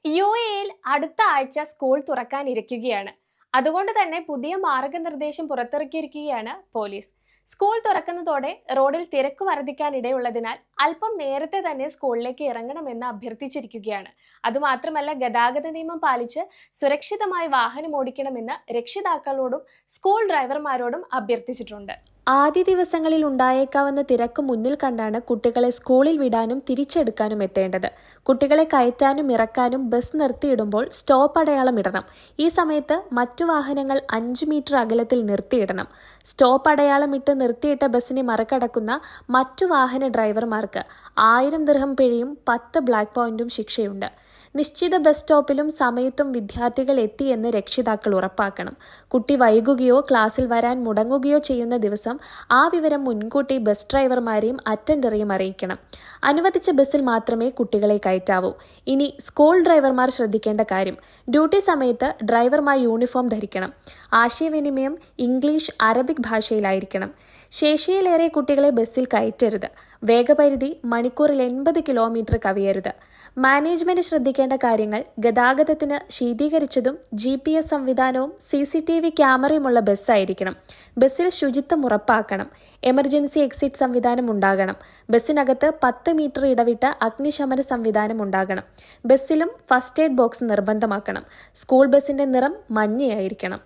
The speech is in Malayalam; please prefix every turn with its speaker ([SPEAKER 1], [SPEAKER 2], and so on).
[SPEAKER 1] യുഎഇയിൽ അടുത്ത ആഴ്ച സ്കൂൾ തുറക്കാനിരിക്കുകയാണ്. അതുകൊണ്ട് തന്നെ പുതിയ മാർഗനിർദ്ദേശം പുറത്തിറക്കിയിരിക്കുകയാണ് പോലീസ്. സ്കൂൾ തുറക്കുന്നതോടെ റോഡിൽ തിരക്ക് വർദ്ധിക്കാനിടയുള്ളതിനാൽ അല്പം നേരത്തെ തന്നെ സ്കൂളിലേക്ക് ഇറങ്ങണമെന്ന് അഭ്യർത്ഥിച്ചിരിക്കുകയാണ്. അതുമാത്രമല്ല, ഗതാഗത നിയമം പാലിച്ച് സുരക്ഷിതമായി വാഹനം ഓടിക്കണമെന്ന് രക്ഷിതാക്കളോടും സ്കൂൾ ഡ്രൈവർമാരോടും അഭ്യർത്ഥിച്ചിട്ടുണ്ട്.
[SPEAKER 2] ആദ്യ ദിവസങ്ങളിൽ ഉണ്ടായേക്കാവുന്ന തിരക്ക് മുന്നിൽ കണ്ടാണ് കുട്ടികളെ സ്കൂളിൽ വിടാനും തിരിച്ചെടുക്കാനും എത്തേണ്ടത്. കുട്ടികളെ കയറ്റാനും ഇറക്കാനും ബസ് നിർത്തിയിടുമ്പോൾ സ്റ്റോപ്പ് അടയാളം ഇടണം. ഈ സമയത്ത് മറ്റു വാഹനങ്ങൾ 5 മീറ്റർ അകലത്തിൽ നിർത്തിയിടണം. സ്റ്റോപ്പ് അടയാളം ഇട്ട് നിർത്തിയിട്ട ബസ്സിനെ മറികടക്കുന്ന മറ്റു വാഹന ഡ്രൈവർമാർക്ക് 1000 ദിർഹം പിഴയും 10 ബ്ലാക്ക് പോയിന്റും ശിക്ഷയുണ്ട്. നിശ്ചിത ബസ് സ്റ്റോപ്പിലും സമയത്തും വിദ്യാർത്ഥികൾ എത്തിയെന്ന് രക്ഷിതാക്കൾ ഉറപ്പാക്കണം. കുട്ടി വൈകുകയോ ക്ലാസ്സിൽ വരാൻ മുടങ്ങുകയോ ചെയ്യുന്ന ദിവസം ആ വിവരം മുൻകൂട്ടി ബസ് ഡ്രൈവർമാരെയും അറ്റൻഡറെയും അറിയിക്കണം. അനുവദിച്ച ബസ്സിൽ മാത്രമേ കുട്ടികളെ കയറ്റാവൂ. ഇനി സ്കൂൾ ഡ്രൈവർമാർ ശ്രദ്ധിക്കേണ്ട കാര്യം: ഡ്യൂട്ടി സമയത്ത് ഡ്രൈവർമാർ യൂണിഫോം ധരിക്കണം. ആശയവിനിമയം ഇംഗ്ലീഷ്, അറബിക് ഭാഷയിലായിരിക്കണം. ശേഷിയിലേറെ കുട്ടികളെ ബസ്സിൽ കയറ്റരുത്. വേഗപരിധി മണിക്കൂറിൽ 80 കിലോമീറ്റർ കവിയരുത്. മാനേജ്മെന്റ് ശ്രദ്ധിക്കേണ്ട കാര്യങ്ങൾ: ഗതാഗതത്തിന് ശീതീകരിച്ചതും GPS സംവിധാനവും CCTV ക്യാമറയുമുള്ള ബസ്സായിരിക്കണം. ബസ്സിൽ ശുചിത്വം ഉറപ്പാക്കണം. എമർജൻസി എക്സിറ്റ് സംവിധാനം ഉണ്ടാകണം. ബസ്സിനകത്ത് 10 മീറ്റർ ഇടവിട്ട് അഗ്നിശമന സംവിധാനം ഉണ്ടാകണം. ബസ്സിലും ഫസ്റ്റ് എയ്ഡ് ബോക്സ് നിർബന്ധമാക്കണം. സ്കൂൾ ബസിന്റെ നിറം മഞ്ഞയായിരിക്കണം.